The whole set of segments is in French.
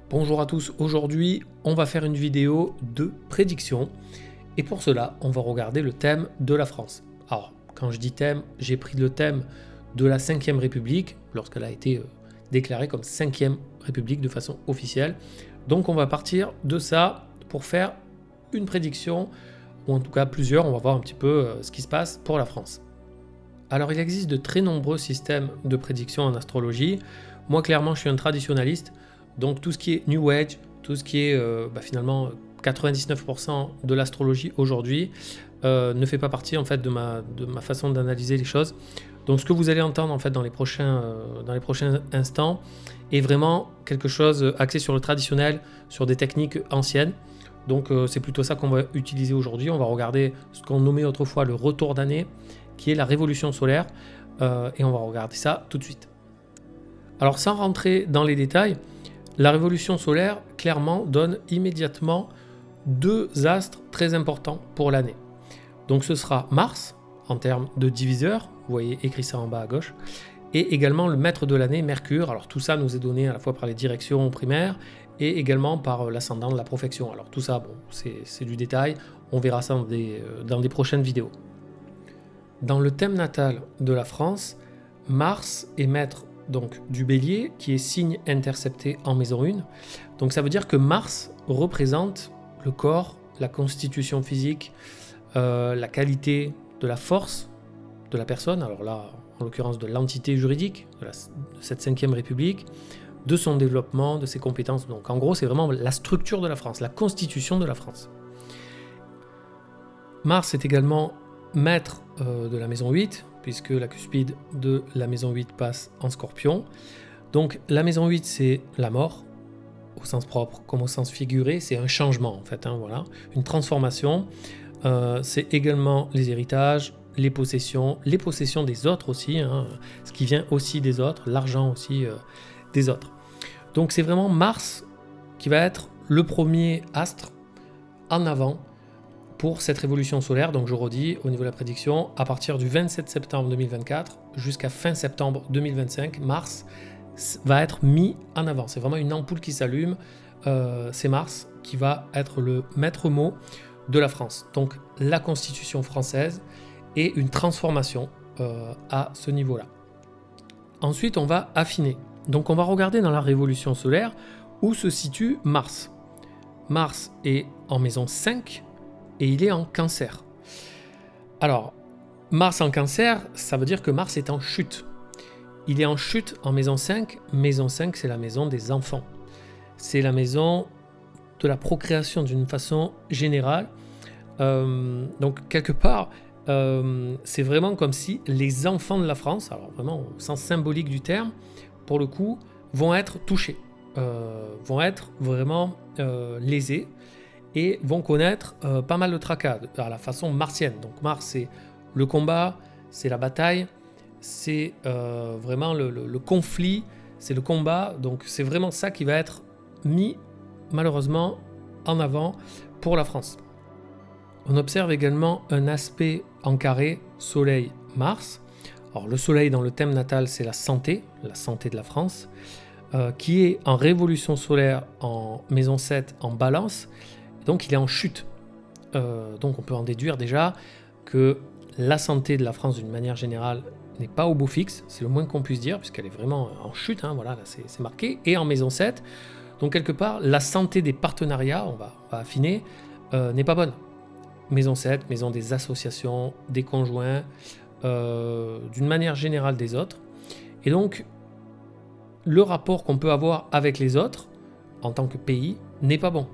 Bonjour à tous, aujourd'hui on va faire une vidéo de prédiction et pour cela on va regarder le thème de la France. Alors quand je dis thème, j'ai pris le thème de la 5e République lorsqu'elle a été déclarée comme 5e République de façon officielle. Donc on va partir de ça pour faire une prédiction ou en tout cas plusieurs, on va voir un petit peu ce qui se passe pour la France. Alors il existe de très nombreux systèmes de prédiction en astrologie. Moi clairement je suis un traditionnaliste. Donc tout ce qui est New Age, tout ce qui est finalement 99% de l'astrologie aujourd'hui ne fait pas partie en fait de ma façon d'analyser les choses. Donc ce que vous allez entendre en fait dans les prochains instants est vraiment quelque chose axé sur le traditionnel, sur des techniques anciennes. Donc c'est plutôt ça qu'on va utiliser aujourd'hui. On va regarder ce qu'on nommait autrefois le retour d'année, qui est la révolution solaire, et on va regarder ça tout de suite. Alors sans rentrer dans les détails, la révolution solaire, clairement, donne immédiatement deux astres très importants pour l'année. Donc ce sera Mars, en termes de diviseur, vous voyez écrit ça en bas à gauche, et également le maître de l'année, Mercure. Alors tout ça nous est donné à la fois par les directions primaires et également par l'ascendant de la profection. Alors tout ça, bon, c'est du détail, on verra ça dans des prochaines vidéos. Dans le thème natal de la France, Mars est maître donc du Bélier, qui est signe intercepté en maison 1. Donc ça veut dire que Mars représente le corps, la constitution physique, la qualité de la force de la personne, alors là en l'occurrence de l'entité juridique de cette 5e République, de son développement, de ses compétences. Donc en gros c'est vraiment la structure de la France, la constitution de la France. Mars est également maître de la maison 8, puisque la cuspide de la maison 8 passe en Scorpion. Donc la maison 8 c'est la mort, au sens propre comme au sens figuré, c'est un changement en fait, voilà, une transformation. C'est également les héritages, les possessions des autres aussi, ce qui vient aussi des autres, l'argent aussi des autres. Donc c'est vraiment Mars qui va être le premier astre en avant pour cette révolution solaire. Donc je redis au niveau de la prédiction, à partir du 27 septembre 2024 jusqu'à fin septembre 2025, Mars va être mis en avant. C'est vraiment une ampoule qui s'allume. C'est Mars qui va être le maître mot de la France. Donc la constitution française et une transformation à ce niveau-là. Ensuite, on va affiner. Donc on va regarder dans la révolution solaire où se situe Mars. Mars est en maison 5 et il est en Cancer. Alors, Mars en Cancer, ça veut dire que Mars est en chute. Il est en chute en maison 5. Maison 5, c'est la maison des enfants. C'est la maison de la procréation d'une façon générale. Donc, quelque part, c'est vraiment comme si les enfants de la France, alors vraiment au sens symbolique du terme, pour le coup, vont être touchés, vont être vraiment lésés, et vont connaître pas mal de tracas à la façon martienne. Donc Mars, c'est le combat, c'est la bataille, c'est vraiment le conflit, c'est le combat. Donc c'est vraiment ça qui va être mis malheureusement en avant pour la France. On observe également un aspect en carré Soleil-Mars. Alors le Soleil dans le thème natal, c'est la santé de la France, qui est en révolution solaire en maison 7 en Balance. Donc il est en chute. Donc on peut en déduire déjà que la santé de la France d'une manière générale n'est pas au beau fixe, c'est le moins qu'on puisse dire, puisqu'elle est vraiment en chute, voilà, là c'est marqué, et en maison 7. Donc quelque part, la santé des partenariats, on va affiner, n'est pas bonne. Maison 7, maison des associations, des conjoints, d'une manière générale des autres. Et donc, le rapport qu'on peut avoir avec les autres, en tant que pays, n'est pas bon.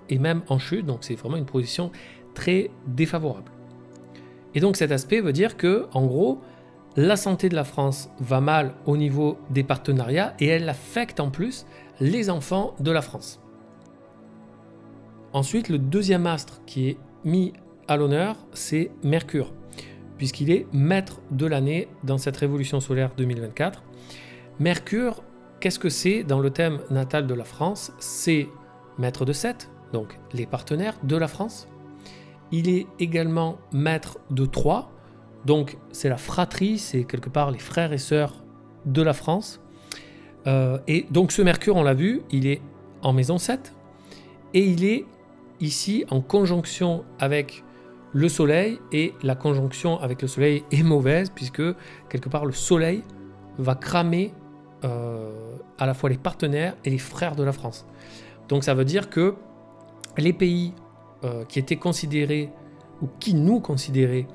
Et même en chute, donc c'est vraiment une position très défavorable. Et donc cet aspect veut dire que, en gros, la santé de la France va mal au niveau des partenariats et elle affecte en plus les enfants de la France. Ensuite, le deuxième astre qui est mis à l'honneur, c'est Mercure, puisqu'il est maître de l'année dans cette révolution solaire 2024. Mercure, qu'est-ce que c'est dans le thème natal de la France ? C'est maître de 7, donc les partenaires de la France. Il est également maître de 3, donc c'est la fratrie, c'est quelque part les frères et sœurs de la France. Et donc ce Mercure, on l'a vu, il est en maison 7 et il est ici en conjonction avec le soleil, et la conjonction avec le soleil est mauvaise puisque quelque part le soleil va cramer à la fois les partenaires et les frères de la France. Donc ça veut dire que les pays qui étaient considérés ou qui nous considéraient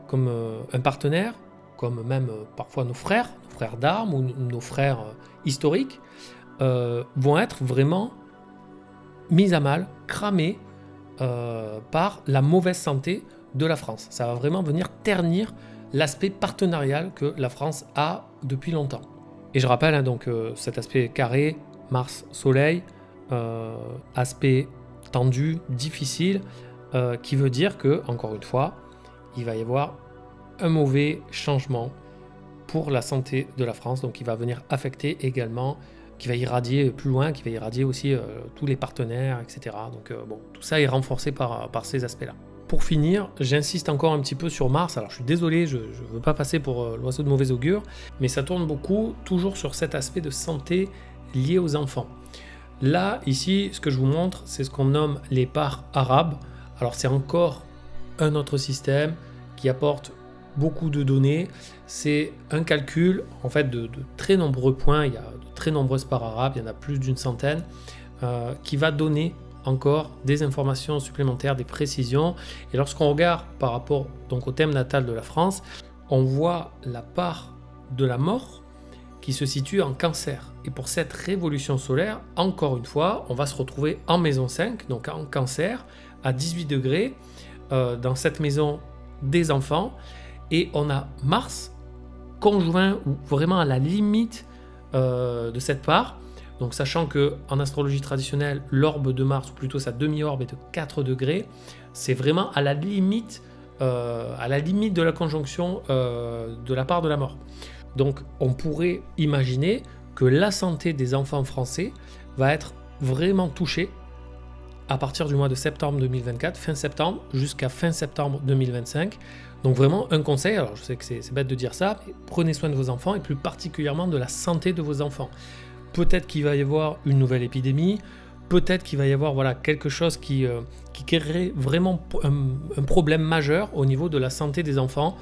comme un partenaire, comme même parfois nos frères d'armes ou nos frères historiques, vont être vraiment mis à mal, cramés par la mauvaise santé de la France. Ça va vraiment venir ternir l'aspect partenarial que la France a depuis longtemps. Et je rappelle donc cet aspect carré, Mars-Soleil, aspect tendu, difficile, qui veut dire que, encore une fois, il va y avoir un mauvais changement pour la santé de la France, donc il va venir affecter également, qui va irradier plus loin, qui va irradier aussi tous les partenaires, etc. Donc bon, tout ça est renforcé par ces aspects-là. Pour finir, j'insiste encore un petit peu sur Mars. Alors je suis désolé, je ne veux pas passer pour l'oiseau de mauvais augure, mais ça tourne beaucoup toujours sur cet aspect de santé lié aux enfants. Là, ici, ce que je vous montre, c'est ce qu'on nomme les parts arabes. Alors c'est encore un autre système qui apporte beaucoup de données. C'est un calcul en fait de très nombreux points. Il y a de très nombreuses parts arabes, il y en a plus d'une centaine, qui va donner encore des informations supplémentaires, des précisions. Et lorsqu'on regarde par rapport donc au thème natal de la France, on voit la part de la mort qui se situe en Cancer. Et pour cette révolution solaire, encore une fois, on va se retrouver en maison 5, donc en Cancer, à 18 degrés, dans cette maison des enfants. Et on a Mars conjoint ou vraiment à la limite de cette part. Donc sachant qu'en astrologie traditionnelle, l'orbe de Mars, ou plutôt sa demi-orbe, est de 4 degrés, c'est vraiment à la limite de la conjonction de la part de la mort. Donc on pourrait imaginer que la santé des enfants français va être vraiment touchée à partir du mois de septembre 2024, fin septembre, jusqu'à fin septembre 2025. Donc vraiment un conseil, alors je sais que c'est bête de dire ça, mais prenez soin de vos enfants et plus particulièrement de la santé de vos enfants. Peut-être qu'il va y avoir une nouvelle épidémie, peut-être qu'il va y avoir quelque chose qui créerait vraiment un problème majeur au niveau de la santé des enfants.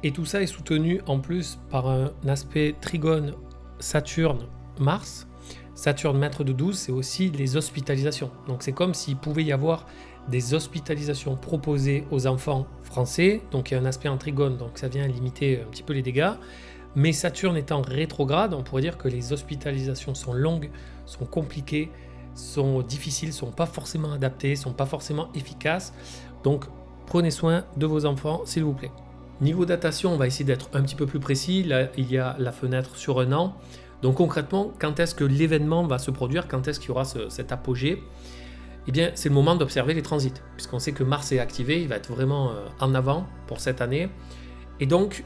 Et tout ça est soutenu en plus par un aspect trigone Saturne-Mars. Saturne, maître de 12, c'est aussi les hospitalisations. Donc c'est comme s'il pouvait y avoir des hospitalisations proposées aux enfants français. Donc il y a un aspect en trigone, donc ça vient limiter un petit peu les dégâts. Mais Saturne étant rétrograde, on pourrait dire que les hospitalisations sont longues, sont compliquées, sont difficiles, sont pas forcément adaptées, sont pas forcément efficaces. Donc prenez soin de vos enfants, s'il vous plaît. Niveau datation, on va essayer d'être un petit peu plus précis. Là, il y a la fenêtre sur un an. Donc concrètement, quand est-ce que l'événement va se produire? Quand est-ce qu'il y aura cet apogée? Eh bien, c'est le moment d'observer les transits, puisqu'on sait que Mars est activé, il va être vraiment en avant pour cette année. Et donc,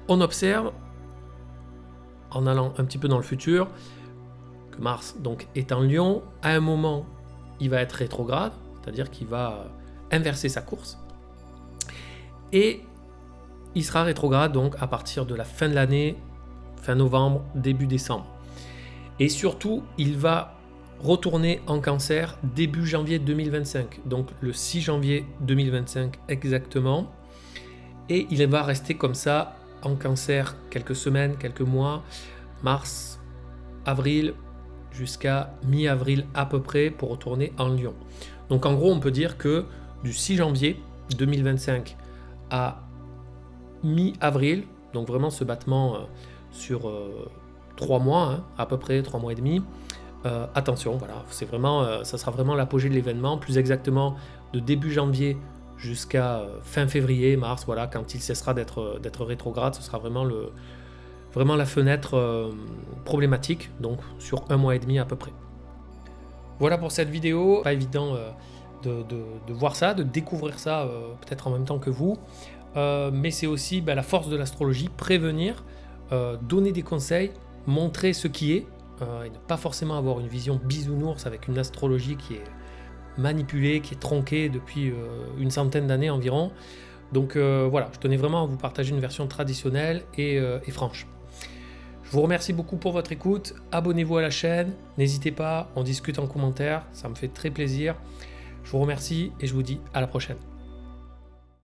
on observe, en allant un petit peu dans le futur, que Mars donc, est en Lion. À un moment, il va être rétrograde, c'est-à-dire qu'il va inverser sa course. Et il sera rétrograde donc à partir de la fin de l'année, fin novembre, début décembre. Et surtout, il va retourner en Cancer début janvier 2025, donc le 6 janvier 2025 exactement. Et il va rester comme ça en Cancer quelques semaines, quelques mois, mars, avril, jusqu'à mi-avril à peu près pour retourner en Lion. Donc en gros, on peut dire que du 6 janvier 2025 à mi-avril, donc vraiment ce battement sur 3 mois, à peu près 3 mois et demi. Attention, voilà, c'est vraiment, ça sera vraiment l'apogée de l'événement, plus exactement de début janvier jusqu'à fin février, mars, voilà, quand il cessera d'être rétrograde, ce sera vraiment la fenêtre problématique, donc sur 1 mois et demi à peu près. Voilà pour cette vidéo, pas évident de voir ça, de découvrir ça peut-être en même temps que vous, mais c'est aussi la force de l'astrologie, prévenir, donner des conseils, montrer ce qui est, et ne pas forcément avoir une vision bisounours avec une astrologie qui est manipulée, qui est tronquée depuis une centaine d'années environ. Donc voilà, je tenais vraiment à vous partager une version traditionnelle et franche. Je vous remercie beaucoup pour votre écoute. Abonnez-vous à la chaîne. N'hésitez pas, on discute en commentaire. Ça me fait très plaisir. Je vous remercie et je vous dis à la prochaine.